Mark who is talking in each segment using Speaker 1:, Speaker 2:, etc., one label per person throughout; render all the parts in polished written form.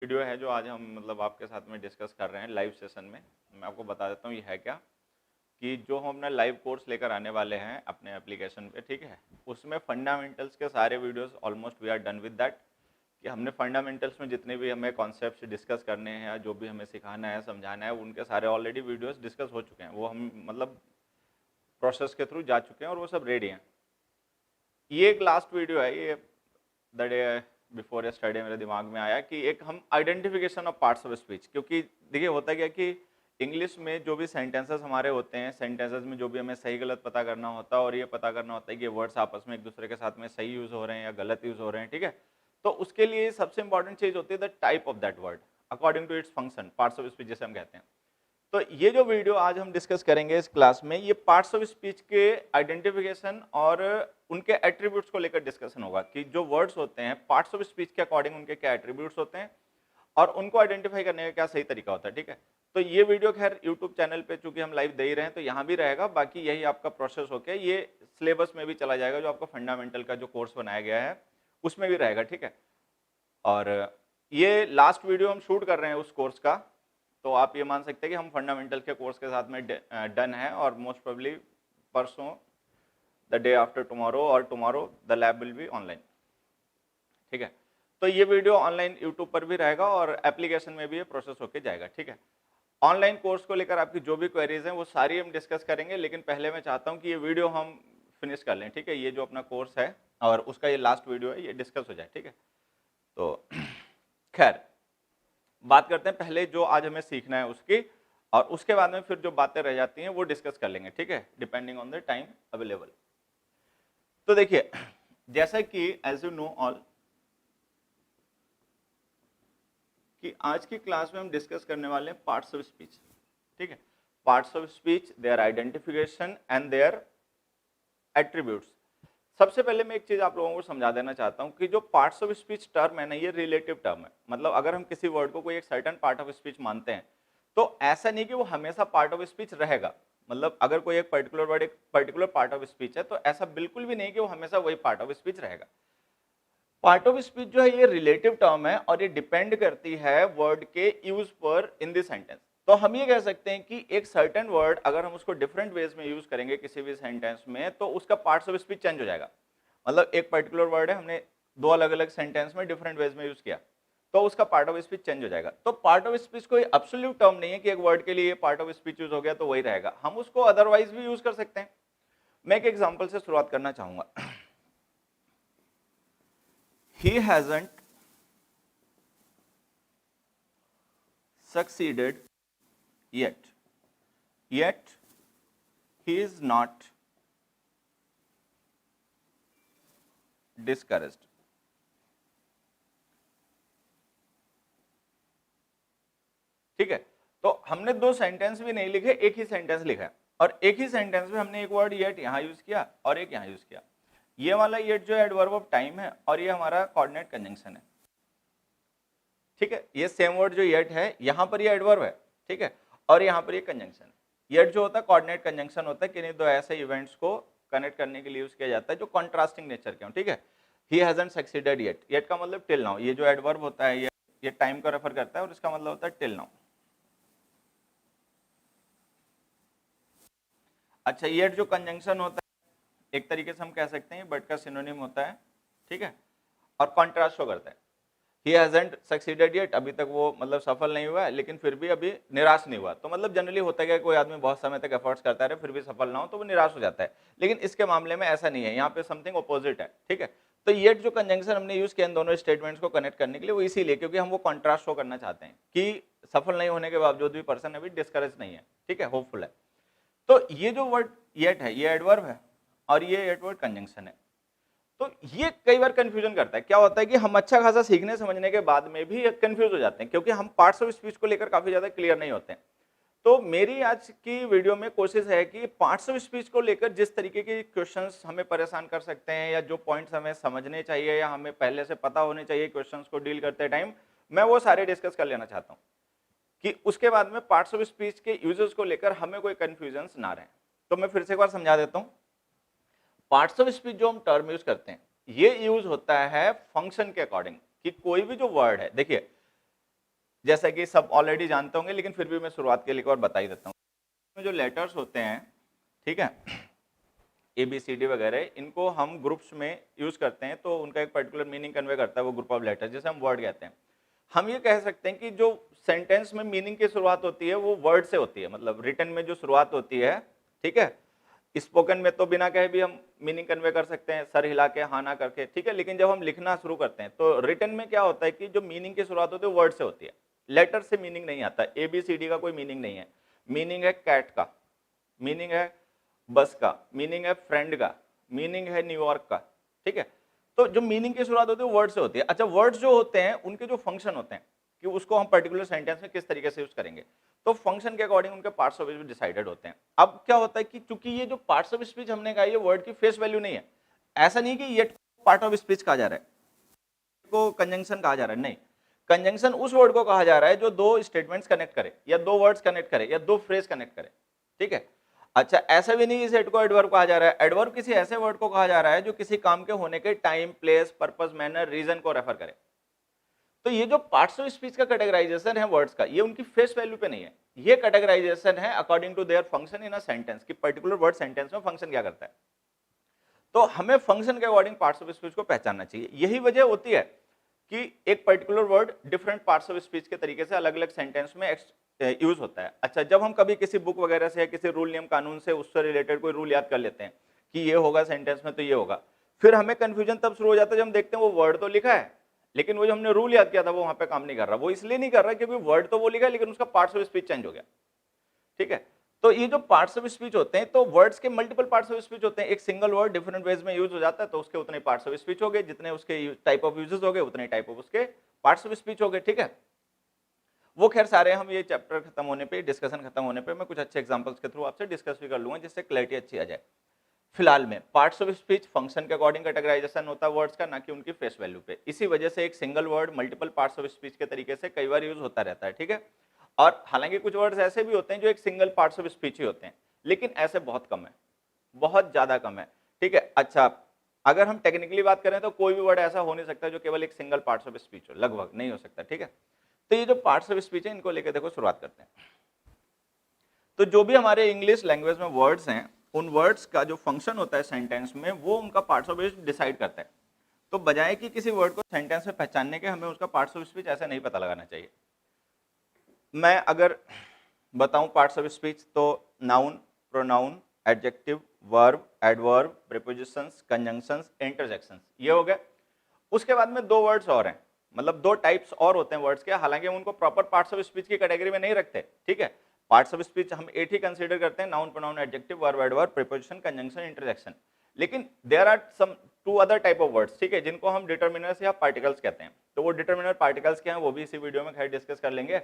Speaker 1: Video है जो आज हम मतलब आपके साथ में डिस्कस कर रहे हैं लाइव सेशन में। मैं आपको बता देता हूँ ये है क्या, कि जो हम अपना लाइव कोर्स लेकर आने वाले हैं अपने एप्लीकेशन पे, ठीक है, उसमें फंडामेंटल्स के सारे videos almost we are done with that. कि हमने फंडामेंटल्स में जितने भी हमें कॉन्सेप्ट्स डिस्कस करने हैं या जो भी हमें सिखाना है समझाना है, उनके सारे ऑलरेडी वीडियोस डिस्कस हो चुके हैं। वो हम मतलब प्रोसेस के थ्रू जा चुके हैं और वो सब रेडी हैं। ये एक लास्ट वीडियो है, ये द डे बिफोर यस्टरडे मेरे दिमाग में आया कि एक हम identification of parts of speech, क्योंकि देखिए होता क्या कि इंग्लिश में जो भी सेंटेंसेस हमारे होते हैं, सेंटेंसेस में जो भी हमें सही गलत पता करना होता है और ये पता करना होता है कि वर्ड्स आपस में एक दूसरे के साथ में सही यूज हो रहे हैं या गलत यूज हो रहे हैं, ठीक है। तो उसके लिए सबसे इंपॉर्टेंट चीज होती है the type of that word according to its function, parts of speech जैसे हम कहते हैं। तो ये जो वीडियो आज हम डिस्कस करेंगे इस क्लास में, ये पार्ट्स ऑफ स्पीच के आइडेंटिफिकेशन और उनके एट्रीब्यूट्स को लेकर डिस्कशन होगा कि जो वर्ड्स होते हैं पार्ट्स ऑफ स्पीच के अकॉर्डिंग उनके क्या एट्रीब्यूट्स होते हैं और उनको आइडेंटिफाई करने का क्या सही तरीका होता है, ठीक है। तो ये वीडियो खैर यूट्यूब चैनल पे चूंकि हम लाइव दे ही रहे हैं तो यहाँ भी रहेगा, बाकी यही आपका प्रोसेस होकर ये सिलेबस में भी चला जाएगा, जो आपका फंडामेंटल का जो कोर्स बनाया गया है उसमें भी रहेगा, ठीक है। और ये लास्ट वीडियो हम शूट कर रहे हैं उस कोर्स का, तो आप ये मान सकते हैं कि हम फंडामेंटल के कोर्स के साथ में डन है और मोस्ट प्रोबेबली परसों, द डे आफ्टर टुमारो और tomorrow the lab will be online, ठीक है। तो ये वीडियो ऑनलाइन यूट्यूब पर भी रहेगा और एप्लीकेशन में भी ये प्रोसेस होके जाएगा, ठीक है। ऑनलाइन कोर्स को लेकर आपकी जो भी क्वेरीज हैं वो सारी हम डिस्कस करेंगे, लेकिन पहले मैं चाहता हूँ कि ये वीडियो हम फिनिश कर लें, ठीक है। ये जो अपना कोर्स है और उसका ये लास्ट वीडियो है, ये डिस्कस हो जाए, ठीक है। तो खैर बात करते हैं पहले जो आज हमें सीखना है उसकी, और उसके बाद में फिर जो बातें रह जाती हैं वो डिस्कस कर लेंगे, ठीक है, depending on the time available. तो देखिए, जैसा कि एज यू नो ऑल कि आज की क्लास में हम डिस्कस करने वाले हैं पार्ट्स ऑफ स्पीच, ठीक है। Parts of speech, their identification and their attributes. सबसे पहले मैं एक चीज आप लोगों को समझा देना चाहता हूं कि जो पार्ट्स ऑफ स्पीच टर्म है ना, ये रिलेटिव टर्म है। मतलब अगर हम किसी वर्ड को कोई एक सर्टेन पार्ट ऑफ स्पीच मानते हैं तो ऐसा नहीं कि वो हमेशा पार्ट ऑफ स्पीच रहेगा। मतलब अगर कोई एक पर्टिकुलर वर्ड एक पर्टिकुलर पार्ट ऑफ स्पीच है तो ऐसा बिल्कुल भी नहीं कि वो हमेशा वही पार्ट ऑफ स्पीच रहेगा। पार्ट ऑफ स्पीच जो है ये रिलेटिव टर्म है और ये डिपेंड करती है वर्ड के यूज पर इन दिस सेंटेंस। तो हम ये कह सकते हैं कि एक सर्टेन वर्ड अगर हम उसको डिफरेंट वेज में यूज करेंगे किसी भी सेंटेंस में तो उसका पार्ट्स ऑफ स्पीच चेंज हो जाएगा। मतलब एक पर्टिकुलर वर्ड है, हमने दो अलग अलग सेंटेंस में डिफरेंट वेज में यूज किया तो उसका पार्ट ऑफ स्पीच चेंज हो जाएगा। तो पार्ट ऑफ स्पीच कोई एब्सोल्यूट टर्म नहीं है कि एक वर्ड के लिए पार्ट ऑफ स्पीच यूज हो गया तो वही रहेगा, हम उसको अदरवाइज भी यूज कर सकते हैं। मैं एक एग्जांपल से शुरुआत करना चाहूंगा। He hasn't succeeded yet. Yet he is not discouraged. ठीक है, तो हमने दो सेंटेंस भी नहीं लिखे, एक ही सेंटेंस लिखा है और एक ही सेंटेंस में हमने एक वर्ड येट यहां यूज किया और एक यहां यूज किया। ये वाला येट जो एडवर्ब ऑफ टाइम है और ये हमारा कोऑर्डिनेट कंजंक्शन है, ठीक है। ये सेम वर्ड जो येट है यहां पर ये एडवर्ब है, ठीक है, और यहां पर ये कंजंक्शन है। येट जो होता है कोऑर्डिनेट कंजंक्शन होता है, किन्हीं दो ऐसे इवेंट्स को कनेक्ट करने के लिए यूज किया जाता है जो कॉन्ट्रास्टिंग नेचर के हों, ठीक है। He hasn't succeeded yet, yet का मतलब टिल नाउ। ये जो एडवर्ब होता है ये टाइम को रेफर करता है और इसका मतलब होता है टिल नाउ। अच्छा, येट जो कंजंक्शन होता है एक तरीके से हम कह सकते हैं बट का सिनोनिम होता है, ठीक है, और कॉन्ट्रास्ट शो करता है। ही हैजंट सक्सीडेड येट, अभी तक वो मतलब सफल नहीं हुआ है लेकिन फिर भी अभी निराश नहीं हुआ। तो मतलब जनरली होता है कि कोई आदमी बहुत समय तक एफर्ट्स करता रहे फिर भी सफल ना हो तो वो निराश हो जाता है, लेकिन इसके मामले में ऐसा नहीं है, यहाँ पे समथिंग अपोजिट है, ठीक है। तो येट जो कंजंक्शन हमने यूज किया इन दोनों स्टेटमेंट्स को कनेक्ट करने के लिए वो इसीलिए क्योंकि हम वो कॉन्ट्रास्ट शो करना चाहते हैं कि सफल नहीं होने के बावजूद भी पर्सन अभी डिस्करेज नहीं है, ठीक है, होपफुल है। तो ये जो वर्ड येट है ये एडवर्ब है और ये एडवर्ब कंजंक्शन है। तो ये कई बार कंफ्यूजन करता है। क्या होता है कि हम अच्छा खासा सीखने समझने के बाद में भी कंफ्यूज हो जाते हैं क्योंकि हम पार्ट्स ऑफ स्पीच को लेकर काफी ज्यादा क्लियर नहीं होते हैं। तो मेरी आज की वीडियो में कोशिश है कि पार्ट्स ऑफ स्पीच को लेकर जिस तरीके के क्वेश्चंस हमें परेशान कर सकते हैं या जो पॉइंट्स हमें समझने चाहिए या हमें पहले से पता होने चाहिए क्वेश्चंस को डील करते टाइम, मैं वो सारे डिस्कस कर लेना चाहता हूँ कि उसके बाद में पार्ट्स ऑफ स्पीच के यूजेस को लेकर हमें कोई कंफ्यूजन ना रहे। तो मैं फिर से एक बार समझा देता हूँ। पार्ट्स ऑफ स्पीच जो हम टर्म यूज करते हैं ये यूज होता है फंक्शन के अकॉर्डिंग, कि कोई भी जो वर्ड है, देखिए जैसा कि सब ऑलरेडी जानते होंगे, लेकिन फिर भी मैं शुरुआत के लिए एक और बता ही देता हूँ। इसमें जो लेटर्स होते हैं, ठीक है, ABCD वगैरह, इनको हम ग्रुप्स में यूज करते हैं, तो उनका एक पर्टिकुलर मीनिंग कन्वे करता है वो ग्रुप ऑफ लेटर, जैसे हम वर्ड कहते हैं। हम ये कह सकते हैं कि जो सेंटेंस में मीनिंग की शुरुआत होती है वो वर्ड से होती है, मतलब रिटन में जो शुरुआत होती है, ठीक है। स्पोकन में तो बिना कहे भी हम मीनिंग कन्वे कर सकते हैं, सर हिला के, हाँ ना करके, ठीक है, लेकिन जब हम लिखना शुरू करते हैं तो रिटन में क्या होता है कि जो मीनिंग की शुरुआत होती है वर्ड से होती है, लेटर से मीनिंग नहीं आता। ABCD का कोई मीनिंग नहीं है। मीनिंग है कैट का, मीनिंग है बस का, मीनिंग है फ्रेंड का, मीनिंग है न्यूयॉर्क का, ठीक है। तो जो मीनिंग की शुरुआत होती है वर्ड से होती है। अच्छा, वर्ड्स जो होते हैं उनके जो फंक्शन होते हैं कि उसको हम पर्टिकुलर सेंटेंस में किस तरीके से यूज करेंगे, तो फंक्शन के अकॉर्डिंग उनके पार्ट्स ऑफ स्पीच डिसाइडेड होते हैं। अब क्या होता है कि चूंकि ये जो पार्ट्स ऑफ स्पीच हमने कहा, ये वर्ड की फेस वैल्यू नहीं है। ऐसा नहीं कि ये पार्ट ऑफ स्पीच कहा जा रहा है, को कंजंक्शन कहा जा रहा है, नहीं। कंजंक्शन उस वर्ड को कहा जा रहा है जो दो स्टेटमेंट्स कनेक्ट करे, या दो वर्ड्स कनेक्ट करे, या दो फ्रेज कनेक्ट करे, ठीक है। अच्छा, ऐसा भी नहीं इस हेड को एडवर्ब कहा जा रहा है। एडवर्ब किसी ऐसे वर्ड को कहा जा रहा है जो किसी काम के होने के time, place, purpose, manner, reason को रेफर करे। तो ये जो पार्ट्स ऑफ स्पीच का कैटेगराइजेशन है वर्ड्स का, ये उनकी फेस वैल्यू पे नहीं है, ये कैटेगराइजेशन है according to their function in a sentence, कि पर्टिकुलर वर्ड सेंटेंस में फंक्शन क्या करता है। तो हमें फंक्शन के अकॉर्डिंग पार्ट्स ऑफ स्पीच को पहचानना चाहिए। यही वजह होती है कि एक particular word different parts of speech के तरीके से अलग अलग सेंटेंस में यूज होता है। अच्छा, जब हम कभी किसी बुक वगैरह से या किसी रूल, नियम, कानून से उससे रिलेटेड कोई रूल याद कर लेते हैं कि ये होगा सेंटेंस में तो ये होगा, फिर हमें कंफ्यूजन तब शुरू हो जाता है जब हम देखते हैं वो वर्ड तो लिखा है, लेकिन वो जो हमने रूल याद किया था वो वहां पे काम नहीं कर रहा। वो इसलिए नहीं कर रहा क्योंकि वर्ड तो वो लिखा है, लेकिन उसका पार्ट्स ऑफ स्पीच चेंज हो गया, ठीक है। तो ये जो पार्ट्स ऑफ स्पीच होते हैं, तो वर्ड्स के मल्टीपल पार्ट्स ऑफ स्पीच होते हैं। एक सिंगल वर्ड डिफरेंट वेज में यूज हो जाता है, तो उसके उतने पार्ट्स ऑफ स्पीच हो गए, जितने उसके टाइप ऑफ यूजेस हो गए उतने टाइप ऑफ उसके पार्ट्स ऑफ स्पीच हो गए, ठीक है। वो खैर सारे हम ये चैप्टर खत्म होने पे, डिस्कशन खत्म होने पे मैं कुछ अच्छे एग्जांपल्स के थ्रू आपसे डिस्कस भी कर लूंगा, जिससे क्लैरिटी अच्छी आ जाए। फिलहाल में पार्ट्स ऑफ स्पीच फंक्शन के अकॉर्डिंग कैटेगराइजेशन होता है वर्ड्स का, ना कि उनकी फेस वैल्यू पे। इसी वजह से एक single word multiple parts of speech के तरीके से कई बार यूज होता रहता है, ठीक है। और हालांकि कुछ वर्ड्स ऐसे भी होते हैं जो एक सिंगल पार्ट्स ऑफ स्पीच ही होते हैं, लेकिन ऐसे बहुत कम है, बहुत ज्यादा कम है, ठीक है। अच्छा, अगर हम टेक्निकली बात करें तो कोई भी वर्ड ऐसा हो नहीं सकता जो केवल एक सिंगल पार्ट्स ऑफ स्पीच हो, लगभग नहीं हो सकता, ठीक है। तो ये जो पार्ट्स ऑफ स्पीच है इनको लेकर देखो शुरुआत करते हैं। तो जो भी हमारे इंग्लिश लैंग्वेज में वर्ड्स हैं, उन वर्ड्स का जो फंक्शन होता है सेंटेंस में, वो उनका पार्ट्स ऑफ स्पीच डिसाइड करता है। तो बजाय कि किसी वर्ड को सेंटेंस में पहचानने के, हमें उसका पार्ट्स ऑफ स्पीच ऐसे नहीं पता लगाना चाहिए। मैं अगर बताऊं पार्ट्स ऑफ स्पीच, तो noun, pronoun, adjective, verb, adverb, prepositions, conjunctions, interjections, ये हो गए। उसके बाद में दो वर्ड्स और हैं, मतलब दो टाइप्स और होते हैं वर्ड्स के, हालांकि हम उनको प्रॉपर पार्ट्स ऑफ स्पीच की कैटेगरी में नहीं रखते, ठीक है। पार्ट्स ऑफ स्पीच हम 8 ही कंसीडर करते हैं, noun, pronoun, adjective, verb, adverb, preposition, conjunction, interjection. लेकिन there are some two other type of words, ठीक है, जिनको हम डिटर्मिनर्स या पार्टिकल्स कहते हैं। तो वो डिटर्मिनर पार्टिकल्स क्या हैं वो भी इसी वीडियो में खैर डिस्कस कर लेंगे।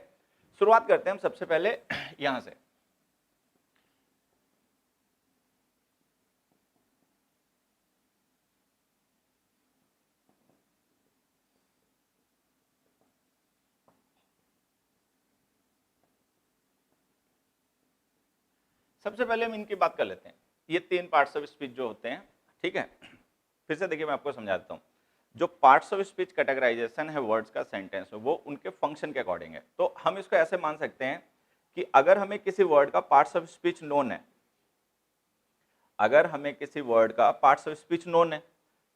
Speaker 1: शुरुआत करते हैं हम सबसे पहले यहां से। सबसे पहले हम इनकी बात कर लेते हैं, ये 3 पार्ट्स ऑफ स्पीच जो होते हैं, ठीक है। फिर से देखिए मैं आपको समझा देता हूँ। जो पार्ट्स ऑफ स्पीच कैटेगराइजेशन है वर्ड्स का सेंटेंस में, वो उनके फंक्शन के अकॉर्डिंग है। तो हम इसको ऐसे मान सकते हैं कि अगर हमें किसी वर्ड का पार्ट्स ऑफ स्पीच नोन है, अगर हमें किसी वर्ड का पार्ट्स ऑफ स्पीच नोन है,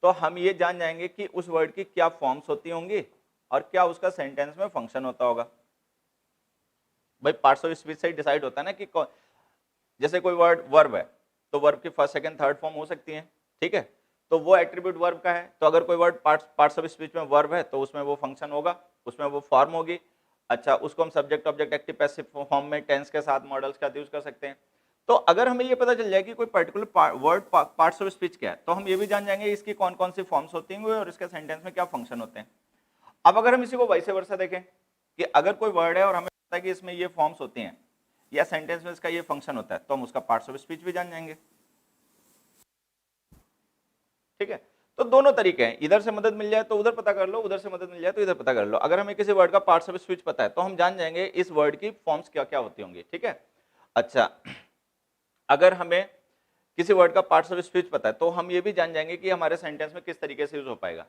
Speaker 1: तो हम ये जान जाएंगे कि उस वर्ड की क्या फॉर्म्स होती होंगी और क्या उसका सेंटेंस में फंक्शन होता होगा। भाई पार्ट्स ऑफ स्पीच से ही डिसाइड होता है ना कि जैसे कोई वर्ड वर्ब है, तो वर्ब की फर्स्ट, सेकंड, थर्ड फॉर्म हो सकती है, ठीक है। तो वो एट्रीब्यूट वर्ब का है, तो अगर कोई वर्ड पार्ट्स ऑफ स्पीच में वर्ब है तो उसमें वो फंक्शन होगा, उसमें वो फॉर्म होगी। अच्छा, उसको हम subject, object, active, passive form में टेंस के साथ मॉडल्स का यूज कर सकते हैं। तो अगर हमें ये पता चल जाए कि कोई particular word parts of speech क्या है, तो हम ये भी जान जाएंगे इसकी कौन कौन सी फॉर्म्स होती हैं और इसके सेंटेंस में क्या फंक्शन होते हैं। अब अगर हम इसी को वैसे वर्सा देखें कि अगर कोई वर्ड है और हमें पता है कि इसमें ये फॉर्म्स होती हैं या सेंटेंस में इसका ये फंक्शन होता है, तो हम उसका पार्ट्स ऑफ स्पीच भी जान जाएंगे, ठीक है। तो दोनों तरीके हैं, इधर से मदद मिल जाए तो उधर पता कर लो, उधर से मदद मिल जाए तो इधर पता कर लो। अगर हमें किसी वर्ड का पार्ट्स ऑफ स्पीच पता है तो हम जान जाएंगे इस वर्ड की फॉर्म्स क्या क्या होती होंगी, ठीक है। अच्छा, अगर हमें किसी वर्ड का पार्ट्स ऑफ स्पीच पता है तो हम ये भी जान जाएंगे कि हमारे सेंटेंस में किस तरीके से यूज हो पाएगा,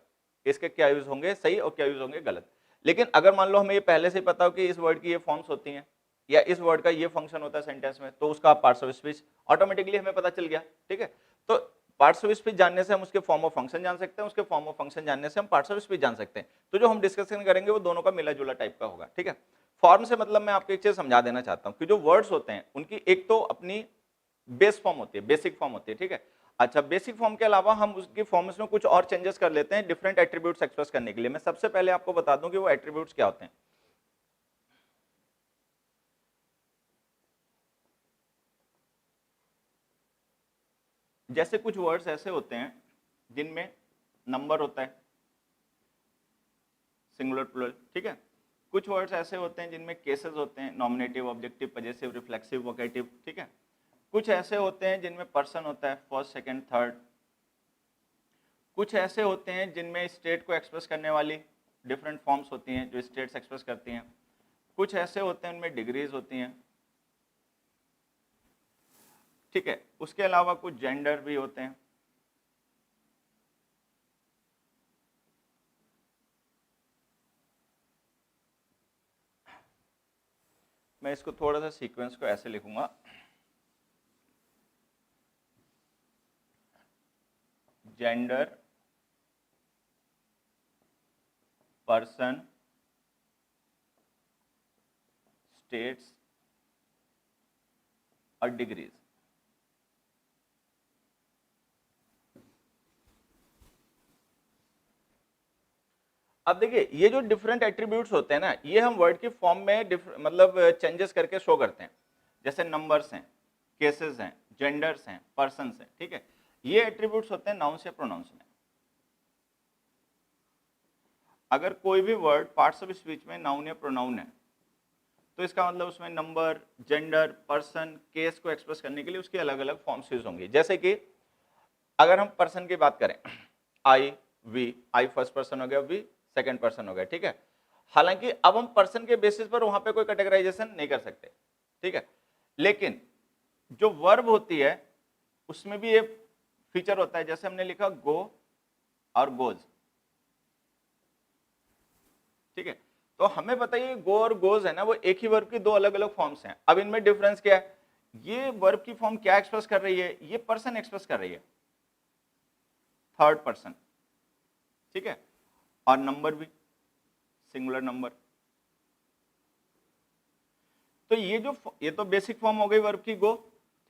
Speaker 1: इसके क्या यूज होंगे सही और क्या यूज होंगे गलत। लेकिन अगर मान लो हमें ये पहले से ही पता हो कि इस वर्ड की ये फॉर्म्स होती हैं या इस वर्ड का ये फंक्शन होता है सेंटेंस में, तो उसका पार्ट्स ऑफ स्पीच ऑटोमेटिकली हमें पता चल गया, ठीक है। तो पार्ट्स ऑफ स्पीच जानने से हम उसके फॉर्म ऑफ फंक्शन जान सकते हैं, उसके फॉर्म ऑफ फंक्शन जानने से हम पार्ट्स ऑफ स्पीच जान सकते हैं। तो जो हम डिस्कशन करेंगे वो दोनों का मिला जुला टाइप का होगा, ठीक है। फॉर्म से मतलब मैं आपको एक चीज समझा देना चाहता हूं कि जो वर्ड्स होते हैं उनकी एक तो अपनी बेस फॉर्म होती है, बेसिक फॉर्म होती है, ठीक है। अच्छा, बेसिक फॉर्म के अलावा हम उसकी फॉर्म्स में कुछ और चेंजेस कर लेते हैं डिफरेंट एट्रीब्यूट्स एक्सप्रेस करने के लिए। मैं सबसे पहले आपको बता दूं कि वो एट्रीब्यूट्स क्या होते हैं। जैसे कुछ वर्ड्स ऐसे होते हैं जिनमें नंबर होता है, सिंगुलर प्लूरल, ठीक है। कुछ वर्ड्स ऐसे होते हैं जिनमें केसेस होते हैं, nominative, objective, possessive, reflexive, vocative, ठीक है। कुछ ऐसे होते हैं जिनमें पर्सन होता है, फर्स्ट, सेकंड, थर्ड। कुछ ऐसे होते हैं जिनमें स्टेट को एक्सप्रेस करने वाली डिफरेंट फॉर्म्स होती हैं जो स्टेट्स एक्सप्रेस करती हैं। कुछ ऐसे होते हैं उनमें डिग्रीज होती हैं, ठीक है। उसके अलावा कुछ जेंडर भी होते हैं। मैं इसको थोड़ा सा सीक्वेंस को ऐसे लिखूंगा, जेंडर, पर्सन, स्टेट्स और डिग्रीज। अब देखिए ये जो डिफरेंट एट्रीब्यूट्स होते हैं ना, ये हम वर्ड की फॉर्म में मतलब चेंजेस करके शो करते हैं। जैसे नंबर्स हैं, केसेस हैं, जेंडर्स हैं, पर्सन्स हैं, ठीक है। ये एट्रीब्यूट्स होते हैं नाउन्स या प्रोनाउंस में। अगर कोई भी वर्ड पार्ट्स ऑफ स्पीच में नाउन या प्रोनाउन है तो इसका मतलब उसमें नंबर, जेंडर, पर्सन, केस को एक्सप्रेस करने के लिए उसकी अलग अलग फॉर्म्स यूज होंगी। जैसे कि अगर हम पर्सन की बात करें, आई, वी, आई फर्स्ट पर्सन हो गया, वी सेकंड पर्सन हो गया, ठीक है। हालांकि अब हम पर्सन के बेसिस पर वहां पे कोई कैटेगराइजेशन नहीं कर सकते, ठीक है। लेकिन जो वर्ब होती है उसमें भी ये फीचर होता है। जैसे हमने लिखा गो और गोज, ठीक है। तो हमें बताइए गो और गोज है ना, वो एक ही वर्ब की दो अलग अलग फॉर्म्स हैं। अब इनमें डिफरेंस क्या है? ये वर्ब की फॉर्म क्या एक्सप्रेस कर रही है? ये पर्सन एक्सप्रेस कर रही है, थर्ड पर्सन, ठीक है। और नंबर भी सिंगुलर नंबर। तो ये तो बेसिक फॉर्म हो गई वर्ब की गो,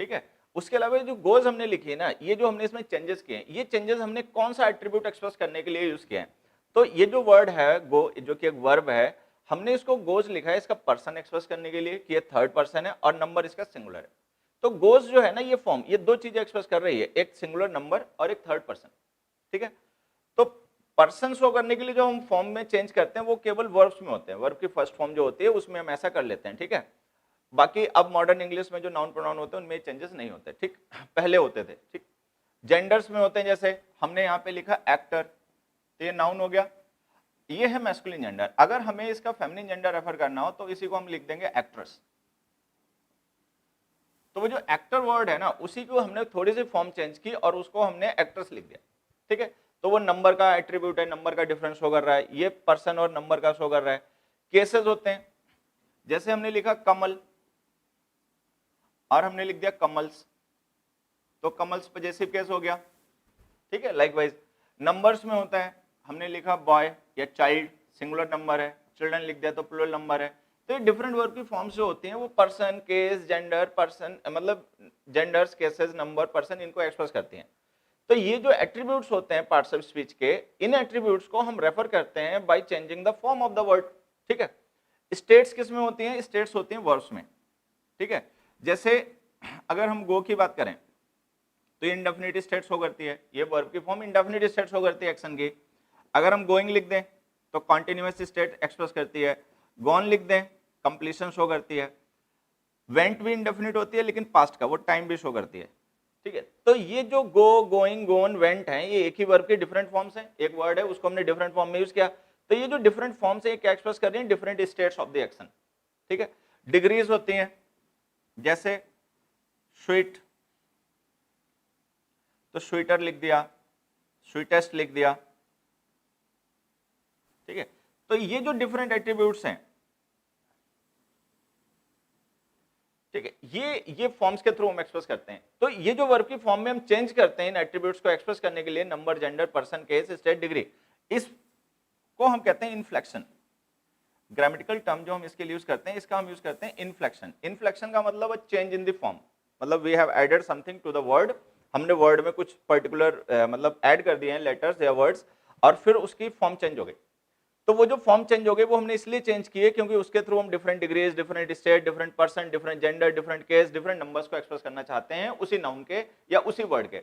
Speaker 1: ठीक है। उसके अलावा जो गोज हमने लिखी है ना, ये जो हमने इसमें चेंजेस किए हैं, ये चेंजेस हमने कौन सा एट्रीब्यूट एक्सप्रेस करने के लिए यूज किया है? तो ये जो वर्ड है गो, जो कि एक वर्ब है, हमने इसको गोज लिखा है इसका पर्सन एक्सप्रेस करने के लिए कि ये थर्ड पर्सन है और नंबर इसका सिंगुलर है। तो गोज जो है ना, ये फॉर्म ये दो चीजें एक्सप्रेस कर रही है, एक सिंगुलर नंबर और एक थर्ड पर्सन, ठीक है। तो पर्सन शो करने के लिए जो हम फॉर्म में चेंज करते हैं वो केवल वर्ब्स में होते हैं। वर्ब की फर्स्ट फॉर्म जो होती है उसमें हम ऐसा कर लेते हैं, ठीक है। बाकी अब मॉडर्न इंग्लिश में जो नाउन प्रोनाउन होते हैं उनमें चेंजेस नहीं होते, ठीक। पहले होते थे, ठीक। जेंडर्स में होते हैं, जैसे हमने यहाँ पे लिखा एक्टर, तो ये नाउन हो गया, ये है मैस्कुलिन जेंडर। अगर हमें इसका फेमिनिन जेंडर रेफर करना हो तो इसी को हम लिख देंगे एक्ट्रेस। तो वो जो एक्टर वर्ड है ना, उसी को हमने थोड़ी सी फॉर्म चेंज की और उसको हमने एक्ट्रेस लिख दिया, ठीक है। तो वो नंबर का एट्रीब्यूट है, नंबर का डिफरेंस शो कर रहा है, ये पर्सन और नंबर का शो कर रहा है। केसेस होते हैं, जैसे हमने लिखा कमल और हमने लिख दिया कमल्स, तो कमल्स पजेसिव केस हो गया, ठीक है। लाइकवाइज नंबर्स में होता है, हमने लिखा बॉय या चाइल्ड, सिंगुलर नंबर है, चिल्ड्रन लिख दिया तो प्लूरल नंबर है। तो ये डिफरेंट वर्ब की फॉर्म्स जो होती हैं वो पर्सन, केस, जेंडर, पर्सन मतलब जेंडर्स, केसेस, नंबर, पर्सन, इनको एक्सप्रेस करती हैं। तो ये जो एट्रीब्यूट्स होते हैं पार्ट्स ऑफ स्पीच के, इन एट्रीब्यूट्स को हम रेफर करते हैं by changing the form of the word, ठीक है। स्टेट्स किस में होती हैं? स्टेट्स होती हैं वर्ब्स में, ठीक है। जैसे अगर हम गो की बात करें तो ये इंडेफिनिट स्टेट शो करती है, ये वर्ब की फॉर्म इंडेफिनिट स्टेट शो करती है एक्शन की। अगर हम गोइंग लिख दें तो कॉन्टिन्यूअस स्टेट एक्सप्रेस करती है, गॉन लिख दें कंप्लीशन शो करती है, वेंट भी इंडेफिनिट होती है लेकिन पास्ट का वो टाइम भी शो करती है, ठीक है। तो ये जो गो, गोइंग, गोन, वेंट हैं, ये एक ही वर्ब के डिफरेंट फॉर्म्स हैं। एक वर्ड है उसको हमने डिफरेंट फॉर्म में यूज किया, तो ये जो डिफरेंट फॉर्म्स है क्या एक्सप्रेस कर रही हैं? Different states of the action, ठीक है। डिग्रीज होती हैं, जैसे स्वीट तो स्वीटर लिख दिया, स्वीटेस्ट लिख दिया, ठीक है। तो ये जो डिफरेंट एट्रीब्यूट्स हैं, ठीक है, ये फॉर्म्स के थ्रू हम एक्सप्रेस करते हैं। तो ये जो वर्ब की फॉर्म में हम चेंज करते हैं इन एट्रीब्यूट्स को एक्सप्रेस करने के लिए, number, gender, person, case, state, degree, इसको हम कहते हैं इन्फ्लेक्शन। ग्रामेटिकल टर्म जो हम इसके लिए यूज करते हैं, इसका हम यूज करते हैं इन्फ्लेक्शन। इन्फ्लेक्शन का मतलब चेंज इन द फॉर्म, मतलब we have added something to the word, हमने वर्ड में कुछ पर्टिकुलर मतलब ऐड कर दिए हैं लेटर्स या वर्ड्स, और फिर उसकी फॉर्म चेंज हो गई। तो वो जो फॉर्म चेंज हो गई वो हमने इसलिए चेंज किए क्योंकि उसके थ्रू हम different degrees, different state, different person, different gender, different case, different numbers को एक्सप्रेस करना चाहते हैं उसी नाउन के या उसी वर्ड के।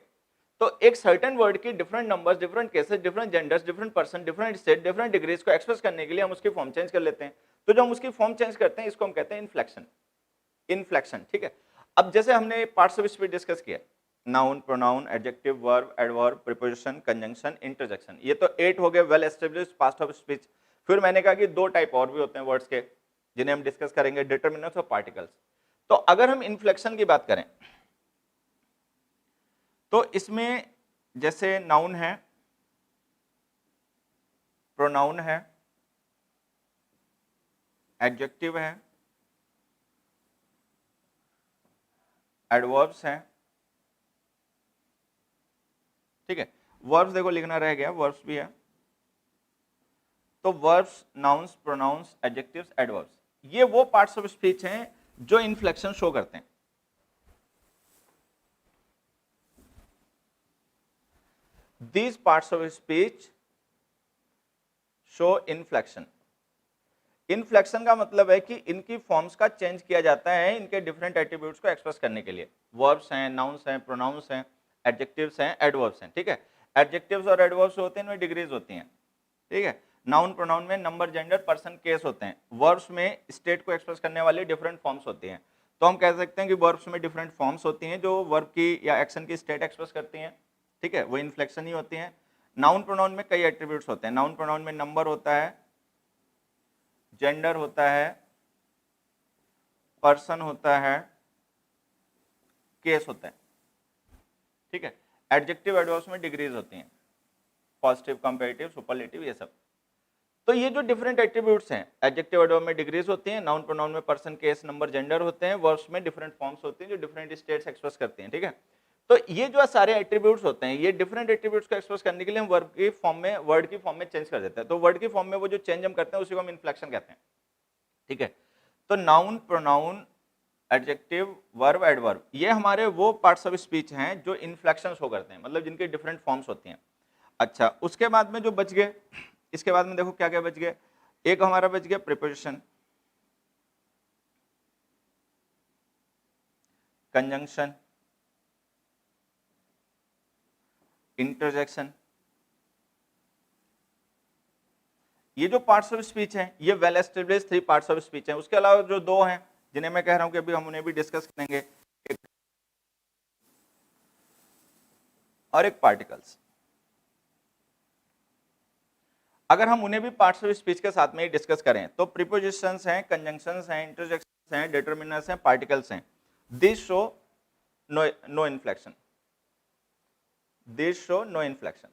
Speaker 1: तो एक सर्टेन वर्ड की different numbers, different cases, different genders, different person, different state, different degrees को एक्सप्रेस करने के लिए हम उसकी फॉर्म चेंज कर लेते हैं। तो जो हम उसकी फॉर्म चेंज करते हैं इसको हम कहते हैं इन्फ्लेक्शन। इन्फ्लेक्शन, ठीक है। अब जैसे हमने पार्ट्स ऑफ स्पीच डिस्कस किया, noun, pronoun, adjective, verb, adverb, preposition, conjunction, interjection, ये तो 8 हो गए well established parts of speech. फिर मैंने कहा कि 2 टाइप और भी होते हैं वर्ड्स के जिन्हें हम डिस्कस करेंगे, डिटरमिनर्स और पार्टिकल्स। तो अगर हम इन्फ्लेक्शन की बात करें तो इसमें जैसे नाउन है, प्रोनाउन है, एडजेक्टिव है, एडवर्ब्स हैं, ठीक है। वर्ब्स देखो लिखना रह गया, वर्ब्स भी है। तो verbs, nouns, pronouns, adjectives, adverbs, ये वो पार्ट्स ऑफ स्पीच हैं जो इन्फ्लेक्शन शो करते हैं। These parts of speech show inflection. Inflection का मतलब है कि इनकी फॉर्म्स का चेंज किया जाता है इनके डिफरेंट एट्रीब्यूट्स को एक्सप्रेस करने के लिए। वर्ब्स हैं, नाउन्स हैं, प्रोनाउंस हैं, एडजेक्टिव्स हैं, एडवर्ब्स हैं, ठीक है। एडजेक्टिव्स और एडवर्ब्स होते हैं इनमें डिग्रीज होती हैं, ठीक है। नाउन, प्रोनाउन में नंबर, जेंडर, पर्सन, केस होते हैं। वर्ब्स में स्टेट को एक्सप्रेस करने वाली डिफरेंट फॉर्म्स होती हैं। तो हम कह सकते हैं कि वर्ब्स में डिफरेंट फॉर्म्स होती हैं जो वर्ब की या एक्शन की स्टेट एक्सप्रेस करती हैं, ठीक है, वो इन्फ्लेक्शन ही होती हैं। नाउन प्रोनाउन में कई एट्रीब्यूट्स होते हैं। नाउन प्रोनाउन में नंबर होता है, जेंडर होता है, पर्सन होता है, केस होता है, ठीक है। एडजेक्टिव, एडवर्ब्स में डिग्रीज होती हैं, पॉजिटिव, कंपैरेटिव, सुपरलेटिव, ये सब। तो ये जो डिफरेंट एट्रीब्यूट्स हैं, एडजेक्टिव, एडवर्ब में डिग्रीज होती हैं, नाउन प्रोनाउन में पर्सन, केस, नंबर, जेंडर होते हैं, वर्ब्स में डिफरेंट फॉर्म्स होती हैं जो डिफरेंट स्टेट्स एक्सप्रेस करती हैं, ठीक है। तो ये जो सारे एट्रीब्यूट्स होते हैं, ये डिफरेंट एट्रीब्यूट्स को एक्सप्रेस करने के लिए हम वर्ब की फॉर्म में, वर्ड की फॉर्म में चेंज कर देते हैं। तो वर्ड की फॉर्म में वो जो चेंज हम करते हैं उसी को हम इन्फ्लेक्शन कहते हैं, ठीक है। तो noun, pronoun, adjective, verb, adverb, ये हमारे वो पार्ट्स ऑफ स्पीच हैं जो इन्फ्लेक्शन शो करते हैं, मतलब जिनकी डिफरेंट फॉर्म्स होती हैं। अच्छा, उसके बाद में जो बच गए, इसके बाद में देखो क्या क्या बच गए। एक हमारा बच गया प्रीपोजिशन, कंजंक्शन, इंटरजेक्शन। ये जो पार्ट्स ऑफ स्पीच हैं ये well established 3 parts of speech हैं। उसके अलावा जो 2 हैं जिन्हें मैं कह रहा हूं कि अभी हम उन्हें भी डिस्कस करेंगे, और एक पार्टिकल्स। अगर हम उन्हें भी पार्ट्स ऑफ स्पीच के साथ में ही डिस्कस करें तो प्रीपोजिशंस हैं, कंजंक्शंस हैं, इंटरजेक्शंस हैं, डिटरमिनर्स हैं, पार्टिकल्स हैं। This show no inflection, this show no inflection.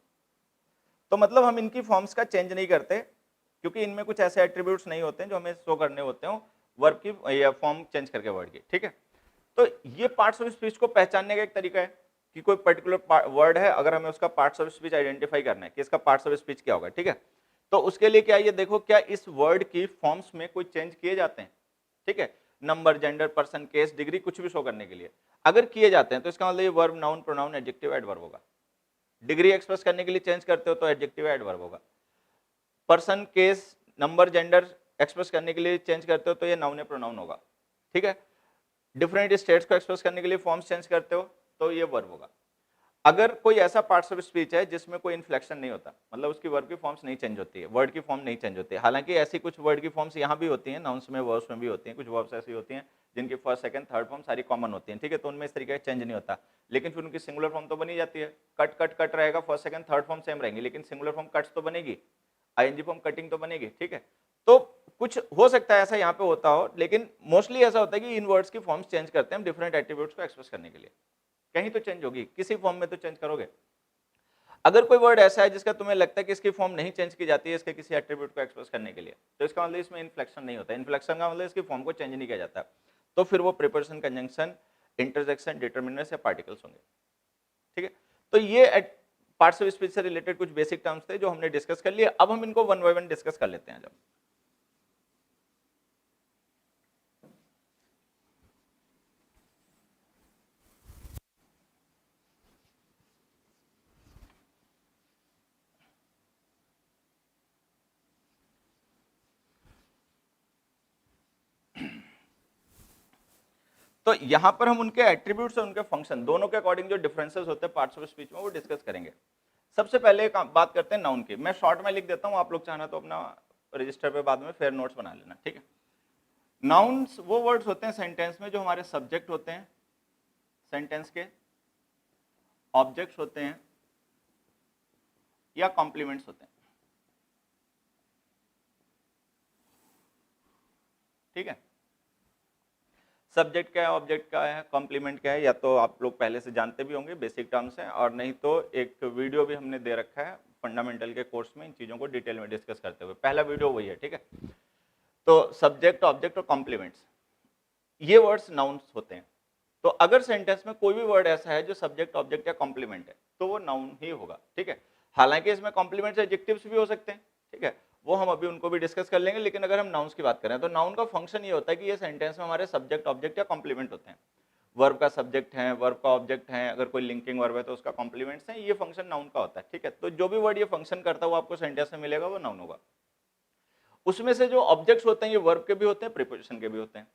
Speaker 1: तो मतलब हम इनकी फॉर्म्स का चेंज नहीं करते क्योंकि इनमें कुछ ऐसे एट्रीब्यूट्स नहीं होते हैं जो हमें शो करने होते हो वर्ब की या फॉर्म चेंज करके वर्ड की, ठीक है। तो ये पार्ट्स ऑफ स्पीच को पहचानने का एक तरीका है कि कोई पर्टिकुलर वर्ड है, अगर हमें उसका पार्ट्स ऑफ स्पीच आइडेंटिफाई करना है कि इसका पार्ट्स ऑफ स्पीच क्या होगा, ठीक है। तो उसके लिए क्या, ये देखो क्या इस वर्ड की फॉर्म्स में कोई चेंज किए जाते हैं, ठीक है। Number, gender, person, case, degree, कुछ भी शो करने के लिए अगर किए जाते हैं तो इसका मतलब ये verb, noun, pronoun, adjective, adverb होगा। डिग्री एक्सप्रेस करने के लिए चेंज करते हो तो एडजेक्टिव, एडवर्ब होगा। Person, case, number, gender express करने के लिए चेंज करते हो तो ये नाउन या प्रोनाउन होगा, ठीक है। डिफरेंट स्टेट्स को एक्सप्रेस करने के लिए फॉर्म्स चेंज करते हो तो ये वर्ब होगा। अगर कोई ऐसा पार्ट्स ऑफ स्पीच है जिसमें कोई इन्फ्लेक्शन नहीं होता, मतलब उसकी वर्ब की फॉर्म्स नहीं चेंज होती है, वर्ड की फॉर्म नहीं चेंज होती है, हालांकि ऐसी कुछ वर्ड की फॉर्म्स यहाँ भी होती हैं, नाउन्स में, वर्ब्स में भी होती हैं, कुछ वर्ब्स ऐसी होती हैं जिनकी फर्स्ट, सेकंड, थर्ड फॉर्म सारी कॉमन होती हैं, ठीक है। तो उनमें इस तरीके का चेंज नहीं होता, लेकिन फिर उनकी सिंगुलर फॉर्म तो बनी जाती है। कट कट कट रहेगा, first, second, third form same रहेंगी, लेकिन सिंगुलर फॉर्म कट्स तो बनेगी, आईएनजी फॉर्म कटिंग तो बनेगी, ठीक है। तो कुछ हो सकता है ऐसा यहाँ पे होता हो, लेकिन मोस्टली ऐसा होता है कि इन वर्ड्स की फॉर्म्स चेंज करते हैं हम डिफरेंट एट्रीब्यूट्स को एक्सप्रेस करने के लिए। कहीं तो चेंज होगी, किसी फॉर्म में तो चेंज करोगे। अगर कोई वर्ड ऐसा है जिसका तुम्हें लगता है कि इसकी फॉर्म नहीं चेंज की जाती है इसके किसी एट्रीब्यूट को एक्सप्रेस करने के लिए, तो इसका मतलब इसमें इन्फ्लेक्शन नहीं होता। इन्फ्लेक्शन का मतलब इसकी फॉर्म को चेंज नहीं किया जाता, तो फिर वो प्रीपोजिशन, कंजंक्शन, इंटरजेक्शन, डिटर्मिनर्स या पार्टिकल्स होंगे। ठीक है, तो ये पार्ट्स ऑफ स्पीच से रिलेटेड कुछ बेसिक टर्म्स थे जो हमने डिस्कस कर लिए। अब हम इनको वन बाय वन डिस्कस कर लेते हैं। जब तो यहां पर हम उनके एट्रीब्यूट्स और उनके फंक्शन दोनों के अकॉर्डिंग जो डिफरेंसेस होते हैं पार्ट्स ऑफ स्पीच में वो डिस्कस करेंगे। सबसे पहले बात करते हैं नाउन की। मैं शॉर्ट में लिख देता हूं, आप लोग चाहना तो अपना रजिस्टर पे बाद में फेयर नोट्स बना लेना। ठीक है, नाउन्स वो वर्ड्स होते हैं सेंटेंस में जो हमारे सब्जेक्ट होते हैं सेंटेंस के, ऑब्जेक्ट्स होते हैं या कॉम्प्लीमेंट्स होते हैं। ठीक है, सब्जेक्ट क्या है, ऑब्जेक्ट क्या है, कॉम्प्लीमेंट क्या है, या तो आप लोग पहले से जानते भी होंगे, बेसिक टर्म्स हैं, और नहीं तो एक वीडियो भी हमने दे रखा है फंडामेंटल के कोर्स में इन चीजों को डिटेल में डिस्कस करते हुए। पहला वीडियो वही है। ठीक है, तो सब्जेक्ट, ऑब्जेक्ट और कॉम्प्लीमेंट्स ये वर्ड्स नाउन्स होते हैं। तो अगर सेंटेंस में कोई भी वर्ड ऐसा है जो सब्जेक्ट, ऑब्जेक्ट या कॉम्प्लीमेंट है तो वो नाउन ही होगा। ठीक है, हालांकि इसमें कॉम्प्लीमेंट्स, एडजेक्टिव्स भी हो सकते हैं। ठीक है, वो हम अभी उनको भी डिस्कस कर लेंगे, लेकिन अगर हम नाउन्स की बात करें तो नाउन का फंक्शन ये होता है कि ये सेंटेंस में हमारे सब्जेक्ट, ऑब्जेक्ट या कॉम्प्लीमेंट होते हैं। वर्ब का सब्जेक्ट है, वर्ब का ऑब्जेक्ट है, अगर कोई लिंकिंग वर्ब है तो उसका कॉम्प्लीमेंट्स है, ये फंक्शन नाउन का होता है। ठीक है, तो जो भी वर्ड ये फंक्शन करता है वो आपको सेंटेंस में मिलेगा, वो नाउन होगा। उसमें से जो ऑब्जेक्ट्स होते हैं ये वर्ब के भी होते हैं, प्रीपोजिशन के भी होते हैं।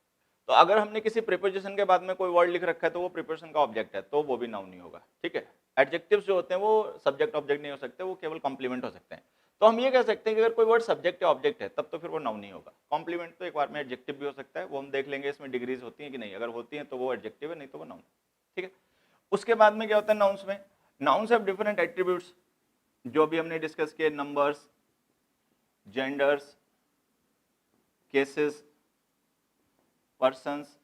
Speaker 1: तो अगर हमने किसी प्रीपोजिशन के बाद में कोई वर्ड लिख रखा है तो वो प्रीपोजिशन का ऑब्जेक्ट है, तो वो भी नाउन नहीं होगा। ठीक है, एडजेक्टिव्स जो होते हैं वो सब्जेक्ट ऑब्जेक्ट नहीं हो सकते, वो केवल कॉम्प्लीमेंट हो सकते हैं। तो हम ये कह सकते हैं कि अगर कोई वर्ड सब्जेक्ट या ऑब्जेक्ट है तब तो फिर वो नाउन नहीं होगा। कॉम्प्लीमेंट तो एक बार में एडजेक्टिव भी हो सकता है, वो हम देख लेंगे इसमें डिग्रीज होती हैं कि नहीं, अगर होती हैं तो वो एडजेक्टिव है, नहीं तो वो नाउन। ठीक है, उसके बाद में क्या होता है नाउन्स में, नाउन्स हैव डिफरेंट एट्रीब्यूट्स जो भी हमने डिस्कस किए, नंबर्स, जेंडर्स, केसेस, पर्सन्स।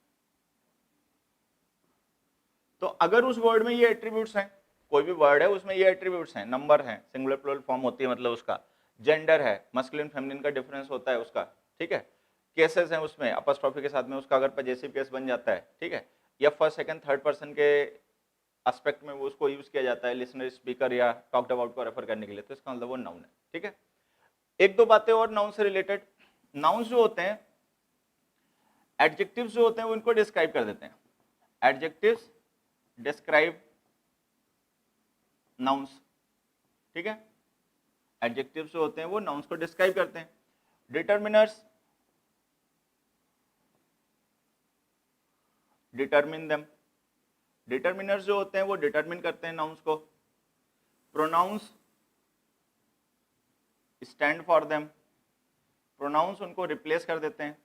Speaker 1: तो अगर उस वर्ड में ये एट्रीब्यूट्स हैं, कोई भी वर्ड है उसमें ये एट्रीब्यूट्स हैं, नंबर है, सिंगुलर प्लूरल फॉर्म होती है मतलब उसका, जेंडर है, मस्कुलिन फेमिनिन का डिफरेंस होता है उसका। ठीक है, केसेस हैं उसमें अपॉस्ट्रोफी के साथ में उसका अगर पजेसिव केस बन जाता है। ठीक है, या फर्स्ट सेकंड थर्ड पर्सन के एस्पेक्ट में वो उसको यूज किया जाता है लिसनर, स्पीकर या टॉक्ड अबाउट को रेफर करने के लिए, तो इसका मतलब वो नाउन है। ठीक है, एक दो बातें और नाउन से रिलेटेड। नाउन्स जो होते हैं, एडजेक्टिव्स जो होते हैं वो इनको डिस्क्राइब कर देते हैं। Adjectives describe nouns. ठीक है, एडजेक्टिव्स जो होते हैं वो नाउन्स को डिस्क्राइब करते हैं। Determiners determine them. डिटर्मिनर्स जो होते हैं वो डिटरमिन करते हैं नाउन्स को। Pronouns stand for them. Pronouns उनको रिप्लेस कर देते हैं।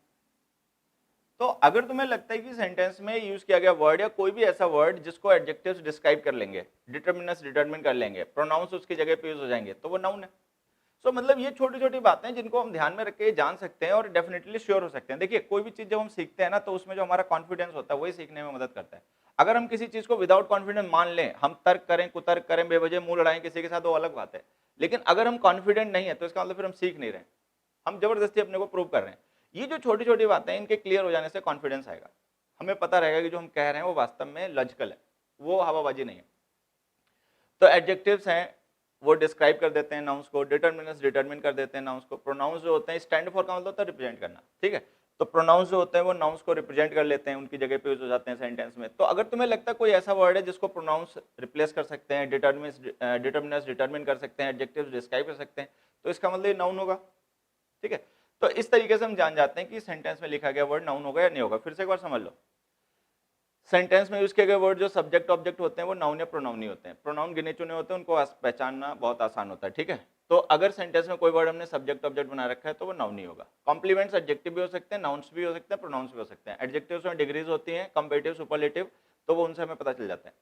Speaker 1: तो अगर तुम्हें लगता है कि सेंटेंस में यूज किया गया वर्ड या कोई भी ऐसा वर्ड जिसको एडजेक्टिव्स डिस्क्राइब कर लेंगे, डिटर्मिनर्स डिटरमिन कर लेंगे, प्रोनाउंस उसकी जगह पे यूज हो जाएंगे, तो वो नाउन है। सो मतलब ये छोटी छोटी बातें हैं जिनको हम ध्यान में रख के जान सकते हैं और डेफिनेटली श्योर हो सकते हैं। देखिए, कोई भी चीज जब हम सीखते हैं ना तो उसमें जो हमारा कॉन्फिडेंस होता है वही सीखने में मदद करता है। अगर हम किसी चीज को विदाउट कॉन्फिडेंस मान लें, हम तर्क करें, कुतर्क करें, बेवजह मुंह लड़ाएं किसी के साथ, वो अलग बात है। लेकिन अगर हम कॉन्फिडेंट नहीं है तो इसका मतलब फिर हम सीख नहीं रहे, हम जबरदस्ती अपने को प्रूव कर रहे हैं। ये जो छोटी छोटी बातें हैं इनके क्लियर हो जाने से कॉन्फिडेंस आएगा, हमें पता रहेगा कि जो हम कह रहे हैं वो वास्तव में लॉजिकल है, वो हवाबाजी नहीं है। तो एडजेक्टिव्स हैं वो डिस्क्राइब कर देते हैं नाउन्स को, डिटरमिनर्स डिटरमिन कर देते हैं नाउन्स को। प्रोनाउंस जो होते हैं, स्टैंड फॉर का मतलब होता है रिप्रेजेंट करना। ठीक है, तो प्रोनाउंस जो होते हैं वो नाउन्स को रिप्रेजेंट कर लेते हैं, उनकी जगह पे यूज हो जाते हैं सेंटेंस में। तो अगर तुम्हें लगता है कोई ऐसा वर्ड है जिसको प्रोनाउंस रिप्लेस कर सकते हैं, डिटरमिनर्स डिटरमिन कर सकते हैं, एडजेक्टिव्स डिस्क्राइब कर सकते हैं, तो इसका मतलब नाउन होगा। ठीक है, तो इस तरीके से हम जान जाते हैं कि सेंटेंस में लिखा गया वर्ड नाउन होगा या नहीं होगा। फिर से एक बार समझ लो, सेंटेंस में यूज किए गए वर्ड जो सब्जेक्ट ऑब्जेक्ट होते हैं वो नाउन या प्रोनाउन नहीं होते हैं। प्रोनाउन गिने चुने होते हैं, उनको पहचानना बहुत आसान होता है। ठीक है, तो अगर सेंटेंस में कोई वर्ड हमने सब्जेक्ट ऑब्जेक्ट बना रखा है तो वो नाउन नहीं होगा। कॉम्प्लीमेंट्स एडजेक्टिव भी हो सकते हैं, नाउन्स भी हो सकते हैं, प्रोनाउंस भी हो सकते हैं। एडजेक्टिव्स में डिग्रीज होती हैं, कंपेरेटिव, सुपरलेटिव, तो वो उनसे हमें पता चल जाता है।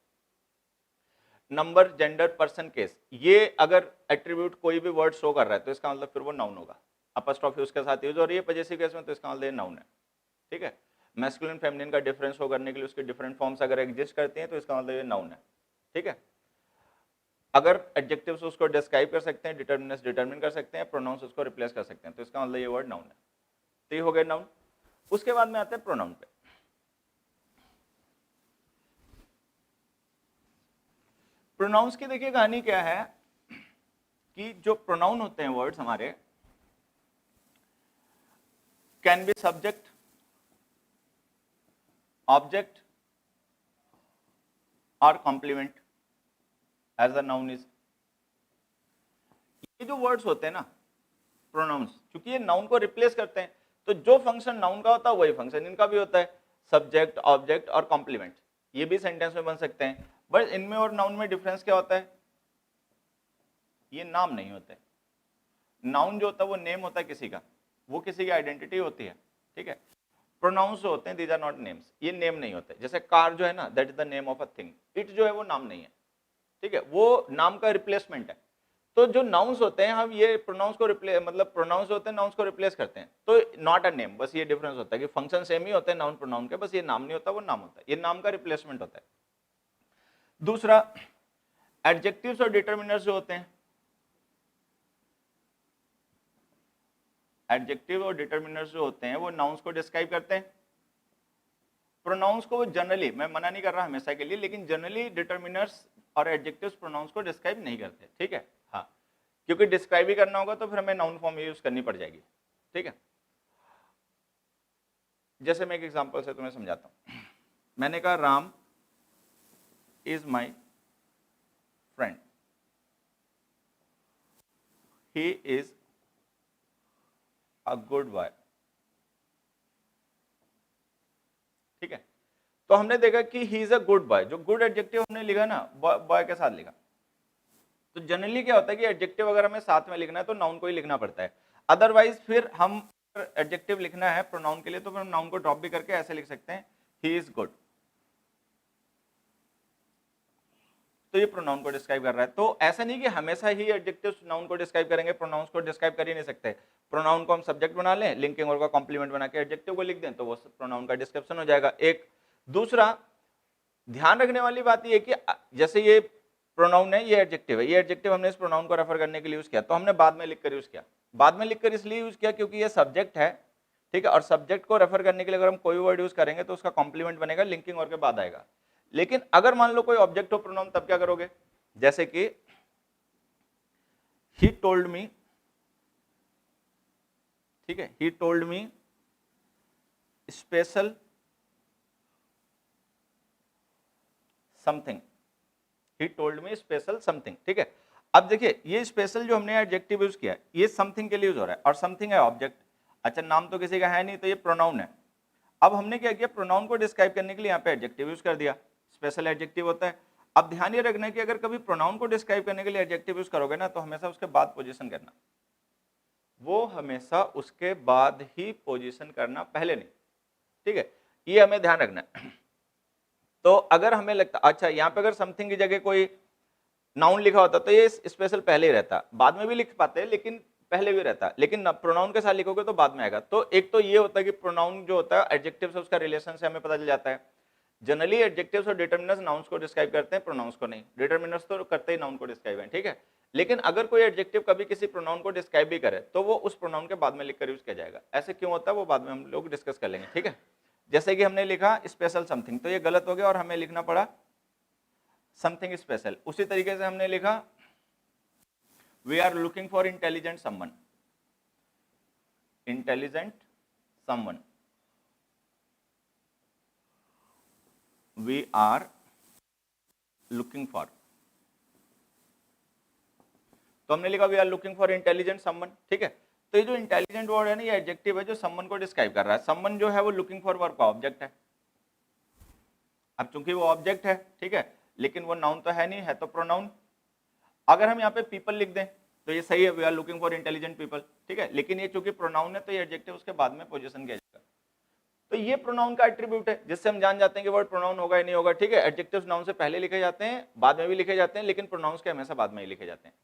Speaker 1: नंबर, जेंडर, पर्सन, केस, ये अगर एट्रीब्यूट कोई भी वर्ड शो कर रहा है तो इसका मतलब फिर वो नाउन होगा। अपॉस्ट्रोफी उसके साथ यूज हो रही है पजेसिव केस में तो इसका मतलब नाउन है। ठीक है, मैस्कुलिन फेमिनिन का डिफरेंस शो करने के लिए उसके डिफरेंट फॉर्म्स अगर एग्जिस्ट करती हैं तो इसका मतलब ये नाउन है। ठीक है, अगर एडजेक्टिव्स उसको डिस्क्राइब कर सकते हैं, डिटर्मिनर्स डिटरमिन कर सकते हैं, प्रोनाउंस उसको रिप्लेस कर सकते हैं, तो इसका मतलब ये वर्ड नाउन है। तो ये हो गया नाउन। उसके बाद में आते हैं प्रोनाउन पे। प्रोनाउंस की देखिए कहानी क्या है कि जो प्रोनाउन होते हैं वर्ड्स हमारे, कैन बी सब्जेक्ट, ऑब्जेक्ट और complement as a noun is. ये जो वर्ड्स होते हैं ना प्रोनाउंस, क्योंकि ये नाउन को रिप्लेस करते हैं, तो जो फंक्शन नाउन का होता है वही फंक्शन इनका भी होता है, सब्जेक्ट, ऑब्जेक्ट और कॉम्प्लीमेंट। ये भी सेंटेंस में बन सकते हैं, बट इनमें और नाउन में डिफरेंस क्या होता है, ये नाम नहीं होते। नाउन जो होता है वो नेम होता है किसी का, वो किसी की आइडेंटिटी होती है, ठीक है। प्रोनाउंस जो होते हैं दीज आर नॉट नेम्स, ये नेम नहीं होते। जैसे कार जो है ना, that is the name of a thing, it जो है वो नाम नहीं है, ठीक है, वो नाम का रिप्लेसमेंट है। तो जो नाउन्स होते हैं, हम ये प्रोनाउंस को रिप्लेस, मतलब प्रोनाउंस होते हैं नाउन्स को रिप्लेस करते हैं, तो नॉट अ नेम, बस ये डिफरेंस होता है कि फंक्शन सेम ही होते हैं नाउन प्रोनाउन के, बस ये नाम नहीं होता, वो नाम होता है, ये नाम का रिप्लेसमेंट होता है। दूसरा, एडजेक्टिव्स और डिटर्मिनर्स जो होते हैं, एडजेक्टिव और डिटर्मिनर्स जो होते हैं वो नाउन्स को डिस्क्राइब करते हैं। प्रोनाउंस को वो जनरली, मैं मना नहीं कर रहा हमेशा के लिए, लेकिन जनरली डिटर्मिनर्स और एडजेक्टिव्स प्रोनाउंस को डिस्क्राइब नहीं करते, ठीक है। हाँ, क्योंकि डिस्क्राइब ही करना होगा तो फिर हमें नाउन फॉर्म यूज करनी पड़ जाएगी, ठीक है। जैसे मैं एक एग्जांपल से तुम्हें समझाता हूं। मैंने कहा Ram is my friend, he is a good boy, ठीक है। तो हमने देखा कि he is a good boy, जो गुड एडजेक्टिव हमने लिखा ना, बॉय के साथ लिखा। तो जनरली क्या होता है कि एडजेक्टिव अगर हमें साथ में लिखना है तो नाउन को ही लिखना पड़ता है, अदरवाइज फिर हम एडजेक्टिव लिखना है प्रोनाउन के लिए तो फिर हम नाउन को ड्रॉप भी करके ऐसे लिख सकते हैं, ही इज गुड। तो ये प्रोनाउन को डिस्क्राइब कर रहा है। तो ऐसा नहीं कि हमेशा ही एडजेक्टिव्स नाउन को डिस्क्राइब करेंगे, प्रोनाउंस को डिस्क्राइब कर ही नहीं सकते। प्रोनाउन को हम सब्जेक्ट बना लें, लिंकिंग वर्ब का कॉम्प्लीमेंट बना के एडजेक्टिव को लिख दें तो वो प्रोनाउन का डिस्क्रिप्शन हो जाएगा। एक दूसरा ध्यान रखने वाली बात ये कि जैसे ये प्रोनाउन है, ये एडजेक्टिव है, ये एडजेक्टिव हमने इस प्रोनाउन को रेफर करने के लिए यूज किया, तो हमने बाद में लिखकर यूज किया। बाद में लिखकर इसलिए यूज किया क्योंकि ये सब्जेक्ट है, ठीक है, और सब्जेक्ट को रेफर करने के लिए अगर हम कोई वर्ड यूज करेंगे तो उसका कॉम्प्लीमेंट बनेगा, लिंकिंग वर्ब के बाद आएगा। लेकिन अगर मान लो कोई ऑब्जेक्ट हो प्रोनाउन, तब क्या करोगे, जैसे कि ही टोल्ड मी, ठीक है, ही टोल्ड मी स्पेशल समथिंग, ही टोल्ड मी स्पेशल समथिंग, ठीक है। अब देखिए ये स्पेशल जो हमने एडजेक्टिव यूज किया, ये समथिंग के लिए यूज हो रहा है, और समथिंग है ऑब्जेक्ट। अच्छा, नाम तो किसी का है नहीं, तो ये प्रोनाउन है। अब हमने क्या किया, प्रोनाउन को डिस्क्राइब करने के लिए यहाँ पे एडजेक्टिव यूज कर दिया, स्पेशल एडजेक्टिव होता है। अब ध्यान ये रखना है कि अगर कभी प्रोनाउन को डिस्क्राइब करने के लिए एडजेक्टिव यूज करोगे ना, तो हमेशा उसके बाद पोजीशन करना, वो हमेशा उसके बाद ही पोजीशन करना, पहले नहीं, ठीक है, ये हमें ध्यान रखना है। तो अगर हमें लगता, अच्छा यहाँ पे अगर समथिंग की जगह कोई नाउन लिखा होता तो ये स्पेशल पहले ही रहता, बाद में भी लिख पाते हैं लेकिन पहले भी रहता, लेकिन प्रोनाउन के साथ लिखोगे तो बाद में आएगा। तो एक तो ये होता है कि प्रोनाउन जो होता है एडजेक्टिव से उसका रिलेशन से हमें पता चल जाता है। जनरली एडजेक्टिव्स और डिटर्मिनर्स नाउन्स को डिस्क्राइब करते हैं, प्रोनाउंस को नहीं। डिटर्मिनर्स तो करते ही नाउन को डिस्क्राइब है, ठीक है। लेकिन अगर कोई एडजेक्टिव कभी किसी प्रोनाउन को डिस्क्राइब भी करे तो वो उस प्रोनाउन के बाद में लिखकर यूज किया जाएगा। ऐसे क्यों होता है वो बाद में हम लोग डिस्कस कर लेंगे, ठीक है। जैसे कि हमने लिखा स्पेशल समथिंग, तो ये गलत हो गया और हमें लिखना पड़ा समथिंग स्पेशल। उसी तरीके से हमने लिखा we are looking for intelligent someone, intelligent someone, we are looking for, तो हमने लिखा we are looking for intelligent someone, ठीक है। तो ये जो इंटेलिजेंट वर्ड है ना, ये एडजेक्टिव है जो समवन को डिस्क्राइब कर रहा है। समवन जो है वो लुकिंग फॉर वर्ब का ऑब्जेक्ट है। अब चूंकि वो ऑब्जेक्ट है, ठीक है, लेकिन वो नाउन तो है नहीं, है तो प्रोनाउन। अगर हम यहाँ पे पीपल लिख दें तो ये सही है, we are looking for intelligent people, ठीक है, लेकिन ये चूंकि प्रोनाउन है तो ये एडजेक्टिव उसके बाद में पोजीशन किया जाएगा। तो ये प्रोनाउन का एट्रीब्यूट है जिससे हम जान जाते हैं कि वर्ड प्रोनाउन होगा या नहीं होगा, ठीक है। एडजेक्टिव्स नाउन से पहले लिखे जाते हैं, बाद में भी लिखे जाते हैं, लेकिन प्रोनाउंस के हमेशा बाद में ही लिखे जाते हैं।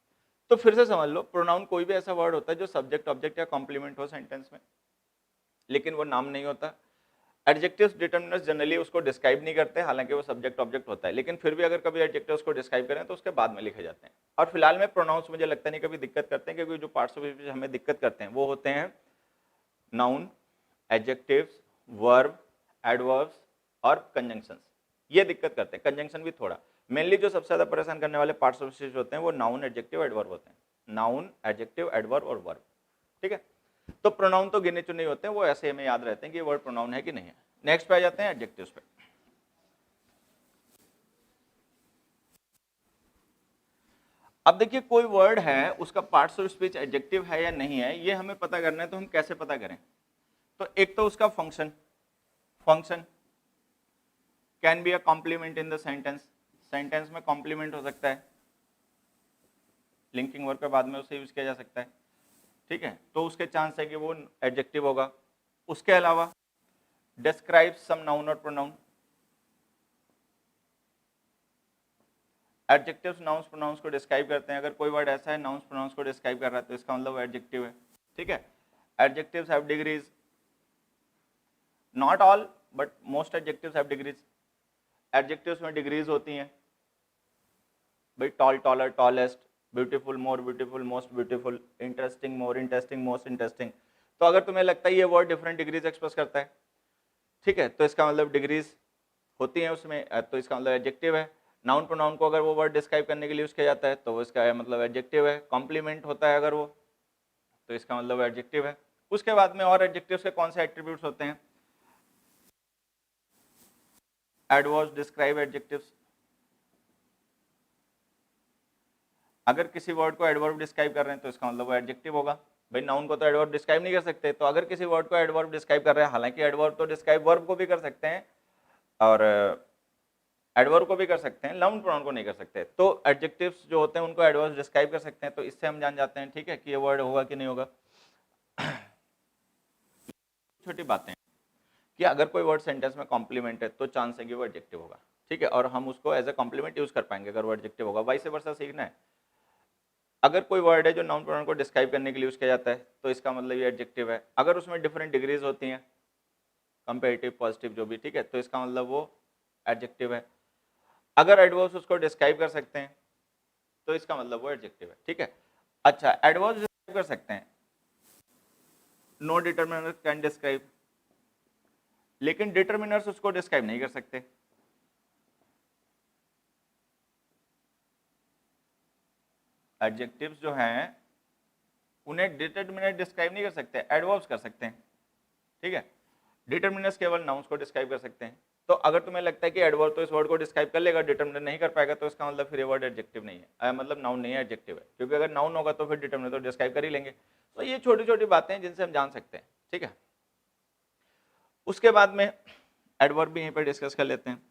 Speaker 1: तो फिर से समझ लो, प्रोनाउन कोई भी ऐसा वर्ड होता है जो सब्जेक्ट, ऑब्जेक्ट या कॉम्प्लीमेंट हो सेंटेंस में, लेकिन वो नाम नहीं होता। एडजेक्टिव्स डिटर्मिनर्स जनरली उसको डिस्क्राइब नहीं करते, हालांकि वो सब्जेक्ट ऑब्जेक्ट होता है, लेकिन फिर भी अगर कभी एडजेक्टिव्स को डिस्क्राइब करें तो उसके बाद में लिखे जाते हैं। और फिलहाल में प्रोनाउंस मुझे लगता नहीं कभी दिक्कत करते हैं, क्योंकि जो पार्ट्स ऑफ स्पीच हमें दिक्कत करते हैं वो होते हैं नाउन, एडजेक्टिव्स, वर्ब, एडवर्ब्स और कंजंक्शंस, ये दिक्कत करते हैं। कंजंक्शन भी थोड़ा, मेनली जो सबसे ज्यादा परेशान करने वाले पार्ट्स ऑफ स्पीच होते हैं वो नाउन, एडजेक्टिव, एडवर्ब होते हैं। नाउन, एडजेक्टिव, एडवर्ब और वर्ब, ठीक है। तो प्रोनाउन तो गिने चुने होते हैं, वो ऐसे हमें याद रहते हैं कि वर्ड प्रोनाउन है कि नहीं है। नेक्स्ट पे आ जाते हैं एडजेक्टिव्स पे। अब देखिए कोई वर्ड है, उसका पार्ट्स ऑफ स्पीच एडजेक्टिव है या नहीं है, ये हमें पता करना है, तो हम कैसे पता करें? तो एक तो उसका function, function can be a compliment in the sentence, sentence में कॉम्प्लीमेंट हो सकता है, लिंकिंग वर्ब के बाद में उसे यूज किया जा सकता है, ठीक है, तो उसके चांस है कि वो एडजेक्टिव होगा। उसके अलावा डिस्क्राइब सम नाउन और प्रोनाउन, एडजेक्टिव्स नाउन्स प्रोनाउंस को डिस्क्राइब करते हैं। अगर कोई वर्ड ऐसा है नाउन्स प्रोनाउंस को डिस्क्राइब कर रहा है तो इसका मतलब एडजेक्टिव है, ठीक है। Adjectives have degrees, not all but most adjectives have degrees. Adjectives में डिग्रीज होती हैं भाई, tall, taller, tallest, beautiful, more beautiful, most beautiful, interesting, more interesting, most interesting. तो अगर तुम्हें लगता है ये वर्ड डिफरेंट डिग्रीज एक्सप्रेस करता है, ठीक है, तो इसका मतलब डिग्रीज होती है उसमें, तो इसका मतलब एडजेक्टिव है। नाउन प्रोनाउन को अगर वो वर्ड डिस्क्राइब करने के लिए यूज किया जाता है तो इसका मतलब एडजेक्टिव है। कॉम्प्लीमेंट होता है अगर वो, तो इसका मतलब एडजेक्टिव है। उसके बाद में और एडजेक्टिव्स के कौन से एट्रीब्यूट्स होते हैं? एडवर्ब्स डिस्क्राइब एडजेक्टिव्स, अगर किसी वर्ड को एडवर्ब डिस्क्राइब कर रहे हैं तो इसका मतलब वो एडजेक्टिव होगा। भाई नाउन को तो एडवर्ब डिस्क्राइब नहीं कर सकते, तो अगर किसी वर्ड को एडवर्ब डिस्क्राइब कर रहे हैं, हालांकि एडवर्ब तो डिस्क्राइब वर्ब को भी कर सकते हैं और एडवर्ब को भी कर सकते हैं, नाउन प्रोनाउन को नहीं कर सकते। तो एडजेक्टिव्स जो होते हैं उनको एडवर्ब डिस्क्राइब कर सकते हैं, तो इससे हम जान जाते हैं, ठीक है, कि ये वर्ड होगा कि नहीं होगा। छोटी बातें कि अगर कोई वर्ड सेंटेंस में कॉम्प्लीमेंट है तो चांस है कि वो एडजेक्टिव होगा, ठीक है, और हम उसको एज ए कॉम्प्लीमेंट यूज कर पाएंगे अगर वो एडजेक्टिव होगा। वाइस वर्सा सीखना है, अगर कोई वर्ड है जो नाउन प्रोनाउन को डिस्क्राइब करने के लिए यूज किया जाता है तो इसका मतलब ये एडजेक्टिव है। अगर उसमें डिफरेंट डिग्रीज होती हैं, कंपेरेटिव, पॉजिटिव जो भी, ठीक है, तो इसका मतलब वो एडजेक्टिव है। अगर एडवर्ब्स उसको डिस्क्राइब कर सकते हैं तो इसका मतलब वो एडजेक्टिव है, ठीक है। अच्छा, एडवर्ब्स डिस्क्राइब कर सकते हैं, नो डिटरमिनर कैन डिस्क्राइब, लेकिन डिटरमिनर्स उसको डिस्क्राइब नहीं कर सकते। एडजेक्टिव्स जो हैं उन्हें डिटरमिनर डिस्क्राइब नहीं कर सकते, एडवर्ब्स कर सकते हैं, ठीक है। डिटरमिनर्स केवल नाउन्स को डिस्क्राइब कर सकते हैं। तो अगर तुम्हें लगता है कि एडवर्ब तो इस वर्ड को डिस्क्राइब कर लेगा, डिटरमिनर नहीं कर पाएगा, तो इसका मतलब फिर ये वर्ड एडजेक्टिव नहीं है, मतलब नाउन नहीं है, एडजेक्टिव है, क्योंकि अगर नाउन होगा तो फिर डिटरमिनर तो डिस्क्राइब कर ही लेंगे। तो ये छोटी छोटी बातें हैं जिनसे हम जान सकते हैं, ठीक है। उसके बाद में एडवर्ब भी यहीं पर डिस्कस कर लेते हैं।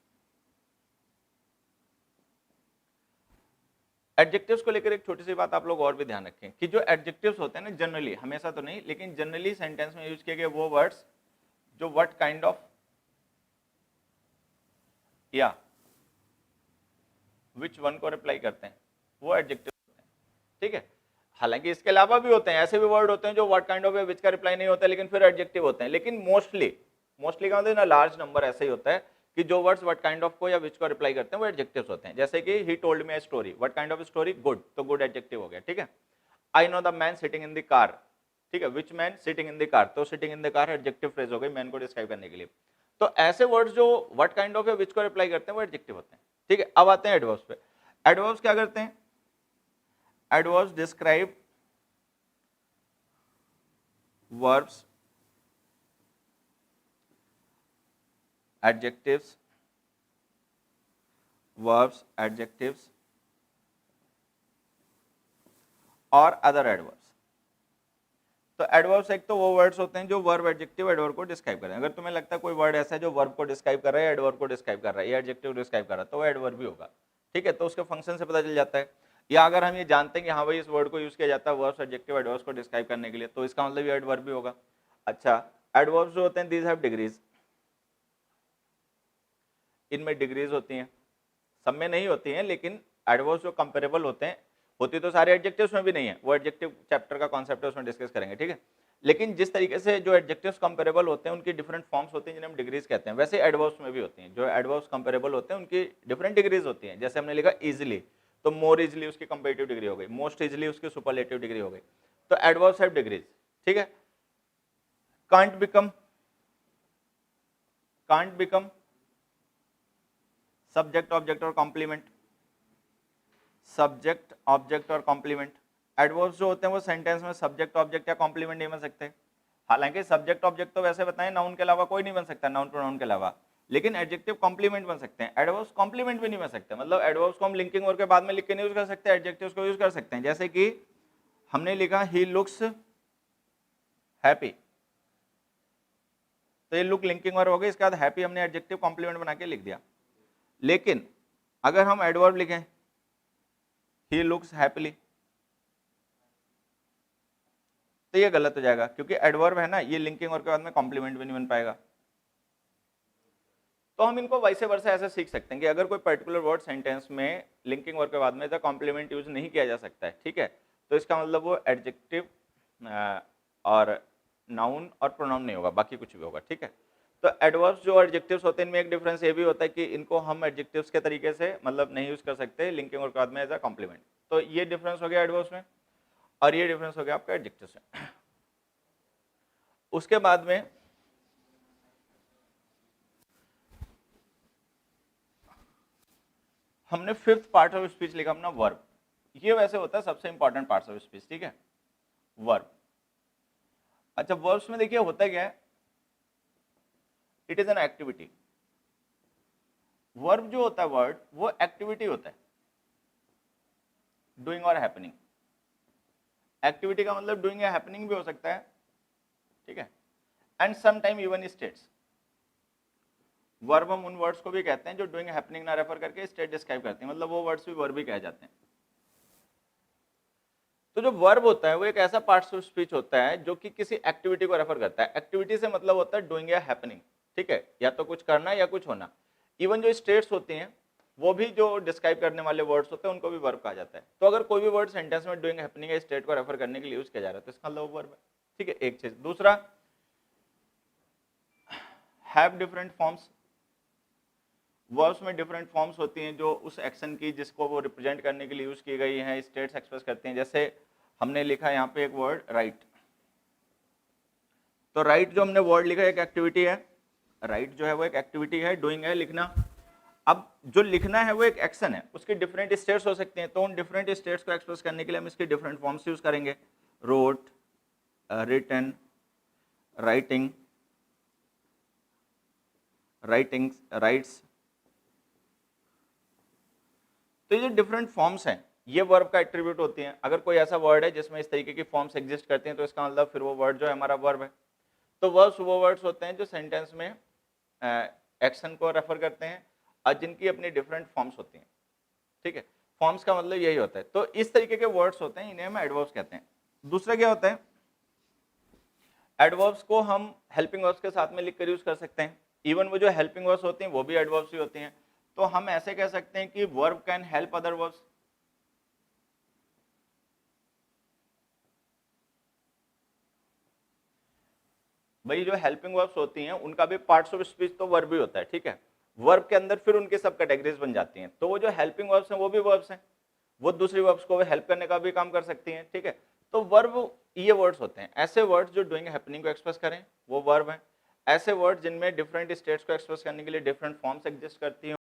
Speaker 1: एडजेक्टिव्स को लेकर एक छोटी सी बात आप लोग और भी ध्यान रखें कि जो एडजेक्टिव्स होते हैं ना, जनरली, हमेशा तो नहीं लेकिन जनरली सेंटेंस में यूज किए गए वो वर्ड्स जो व्हाट काइंड ऑफ या विच वन को रिप्लाई करते हैं वो एडजेक्टिव होते हैं, ठीक है। हालांकि इसके अलावा भी होते हैं, ऐसे भी वर्ड होते हैं जो व्हाट काइंड ऑफ या विच का रिप्लाई नहीं होता लेकिन फिर एडजेक्टिव होते हैं, लेकिन मोस्टली का मतलब ना लार्ज नंबर ऐसे ही होता है कि जो वर्ड्स व्हाट काइंड ऑफ को या विच को रिप्लाई करते हैं वो एडजेक्टिव्स होते हैं। जैसे कि he told me a story, what kind of story, good, तो गुड एडजेक्टिव हो गया, ठीक है। I know the man sitting in the car, ठीक है, which man sitting in the car, तो sitting in the car adjective phrase हो गई मैन को डिस्क्राइब करने के लिए। तो ऐसे वर्ड्स जो व्हाट काइंड ऑफ या विच को रिप्लाई करते हैं वो एडजेक्टिव होते हैं, ठीक है। अब आते हैं एडवर्ब्स पे। एडवर्ब्स क्या करते हैं? Adverbs describe verbs, adjectives, verbs, adjectives और अदर एडवर्ब्स। तो एडवर्ब्स एक तो वो वर्ड्स होते हैं जो वर्ब, एडजेक्टिव, एडवर्ब को डिस्क्राइब कर रहे हैं। अगर तुम्हें लगता है कोई वर्ड ऐसा है जो वर्ब को डिस्क्राइब कर रहा है, एडवर्ब को डिस्क्राइब कर रहा है या एडजेक्टिव डिस्क्राइब कर रहा है, तो वो एडवर्ब भी होगा, ठीक है। तो उसके फंक्शन से पता चल जाता है। या अगर हम ये जानते हैं कि हाँ भाई इस वर्ड को यूज किया जाता है वर्ब्स, एडजेक्टिव, एडवर्ब्स को डिस्क्राइब करने के लिए, तो इसका मतलब ये एडवर्ब भी होगा। अच्छा, एडवर्ब्स जो होते हैं दीज हैव डिग्रीज, इनमें डिग्रीज होती हैं, सब में नहीं होती हैं, लेकिन एडवर्ब्स जो कंपेरेबल होते हैं, होती तो सारे एडजेक्टिव्स में भी नहीं है, वो एडजेक्टिव चैप्टर का कॉन्सेप्ट है उसमें डिस्कस करेंगे, ठीक है। लेकिन जिस तरीके से जो एडजेक्टिव्स कंपेरेबल होते हैं उनकी डिफरेंट फॉर्म्स होती हैं जिन्हें हम डिग्रीज कहते हैं, वैसे एडवर्ब्स में भी होती हैं। जो एडवर्ब्स कंपेरेबल होते हैं उनकी डिफरेंट डिग्रीज होती हैं। जैसे हमने लिखा इजिली, तो मोर इजिली उसकी कंपेरेटिव डिग्री हो गई, मोस्ट इजिली उसकी सुपरलेटिव डिग्री हो गई। तो एडवर्ब्स हैव डिग्रीज, ठीक है। Can't become, can't become subject object और कॉम्प्लीमेंट, सब्जेक्ट ऑब्जेक्ट और कॉम्प्लीमेंट। एडवर्ब्स जो होते हैं वो सेंटेंस में सब्जेक्ट ऑब्जेक्ट या कॉम्प्लीमेंट नहीं बन सकते। हालांकि सब्जेक्ट ऑब्जेक्ट तो वैसे बताएं नाउन के अलावा कोई नहीं बन सकता, नाउन प्रोनाउन के अलावा, लेकिन एडजेक्टिव कॉम्प्लीमेंट बन सकते हैं। एडवर्ब्स कॉम्प्लीमेंट भी नहीं बन सकते, मतलब एडवर्ब्स को हम लिंकिंग वर्ब के बाद में लिख के नहीं यूज कर सकते, एडजेक्टिव्स को यूज कर सकते हैं। जैसे कि हमने लिखा ही लुक्स हैप्पी, तो ये लुक लिंकिंग वर्ब हो गई, इसके बाद हैप्पी हमने एडजेक्टिव कॉम्प्लीमेंट बना के लिख दिया। लेकिन अगर हम एडवर्ब लिखें ही लुक्स हैप्पीली, तो ये गलत हो जाएगा, क्योंकि एडवर्ब है ना, ये लिंकिंग वर्ब के बाद में कॉम्प्लीमेंट भी नहीं बन पाएगा। तो हम इनको वैसे वर्से ऐसे सीख सकते हैं कि अगर कोई पर्टिकुलर वर्ड सेंटेंस में लिंकिंग वर्ब के बाद में कॉम्प्लीमेंट यूज नहीं किया जा सकता है, ठीक है, तो इसका मतलब वो एडजेक्टिव और नाउन और प्रोनाउन नहीं होगा, बाकी कुछ भी होगा, ठीक है। तो एडवर्ब्स जो एडजेक्टिव्स होते हैं इनमें एक डिफरेंस ये भी होता है कि इनको हम एडजेक्टिव्स के तरीके से मतलब नहीं यूज कर सकते लिंकिंग वर्ब के बाद में एज अ कॉम्प्लीमेंट। तो ये डिफरेंस हो गया एडवर्ब्स में, और ये डिफरेंस हो गया आपका एडजेक्टिव्स में। उसके बाद में हमने फिफ्थ पार्ट ऑफ स्पीच लिखा अपना वर्ब। ये वैसे होता है सबसे इंपॉर्टेंट पार्ट ऑफ स्पीच, ठीक है, वर्ब। अच्छा, वर्ब्स में देखिए होता क्या है, it is an activity. Verb जो होता है वर्ड, वो एक्टिविटी होता है, डूइंग और हैपनिंग। एक्टिविटी का मतलब डूइंग या हैपनिंग भी हो सकता है, ठीक है, and some time even states. Verb हम उन वर्ड्स को भी कहते हैं जो डूइंग हैपनिंग ना रेफर करके स्टेट डिस्क्राइब करते हैं, मतलब वो वर्ड्स भी वर्ब ही कहे जाते हैं। तो जो वर्ब होता है वो एक ऐसा पार्ट ऑफ स्पीच होता है जो कि किसी एक्टिविटी को रेफर करता है। एक्टिविटी से मतलब होता है डूइंग या हैपनिंग, ठीक है, या तो कुछ करना या कुछ होना। इवन जो स्टेट्स होती हैं वो भी जो डिस्क्राइब करने वाले वर्ड्स होते हैं उनको भी वर्ब कहा जाता है। तो अगर कोई भी वर्ड सेंटेंस में डूइंग हैपनिंग या स्टेट को रेफर करने के लिए यूज किया जा रहा है तो इसका मतलब वर्ब है, ठीक है, एक चीज। दूसरा, हैव डिफरेंट फॉर्म्स। वर्ब्स में डिफरेंट फॉर्म्स होती हैं जो उस एक्शन की जिसको वो रिप्रेजेंट करने के लिए यूज की गई हैं, स्टेट्स एक्सप्रेस करती हैं। जैसे हमने लिखा यहाँ पे एक वर्ड राइट, तो राइट जो हमने वर्ड लिखा एक एक्टिविटी है, राइट जो है वो एक एक्टिविटी है, डूइंग है लिखना। अब जो लिखना है वो एक एक्शन है, उसकी डिफरेंट स्टेट्स हो सकते हैं, तो उन डिफरेंट स्टेट्स को एक्सप्रेस करने के लिए हम इसकी डिफरेंट फॉर्म्स यूज करेंगे। Wrote, written, writing, writings, writes. तो ये जो डिफरेंट फॉर्म्स हैं ये वर्ब का एट्रीब्यूट होती हैं। अगर कोई ऐसा वर्ड है जिसमें इस तरीके की फॉर्म्स एग्जिस्ट करती हैं तो इसका मतलब फिर वो वर्ड जो है हमारा वर्ब है। तो वर्ब्स वो वर्ड्स होते हैं जो सेंटेंस में एक्शन को रेफर करते हैं और जिनकी अपनी डिफरेंट फॉर्म्स होती हैं, ठीक है। फॉर्म्स का मतलब यही होता है। तो इस तरीके के वर्ड्स होते हैं, इन्हें हम एडवर्ब्स कहते हैं। दूसरा क्या होता है, एडवर्ब्स को हम हेल्पिंग वर्ब्स के साथ में लिखकर यूज कर सकते हैं। इवन वो जो हेल्पिंग वर्ब्स होती हैं वो भी एडवर्ब्स ही होती हैं। तो हम ऐसे कह सकते हैं कि verb can help other verbs. भाई जो हेल्पिंग वर्ब्स होती हैं उनका भी पार्ट्स ऑफ स्पीच तो वर्ब ही होता है, ठीक है। वर्ब के अंदर फिर उनकी सब कैटेगरीज बन जाती हैं। तो वो जो हेल्पिंग वर्ब्स हैं वो भी वर्ब्स हैं, वो दूसरी वर्ब्स को हेल्प करने का भी काम कर सकती हैं, ठीक है। तो वर्ब ये वर्ड्स होते हैं, ऐसे वर्ड्स जो डूइंग हैपनिंग को एक्सप्रेस करें वो वर्ब हैं। ऐसे वर्ड जिनमें डिफरेंट स्टेट्स को एक्सप्रेस करने के लिए डिफरेंट फॉर्म्स एग्जिस्ट करती हैं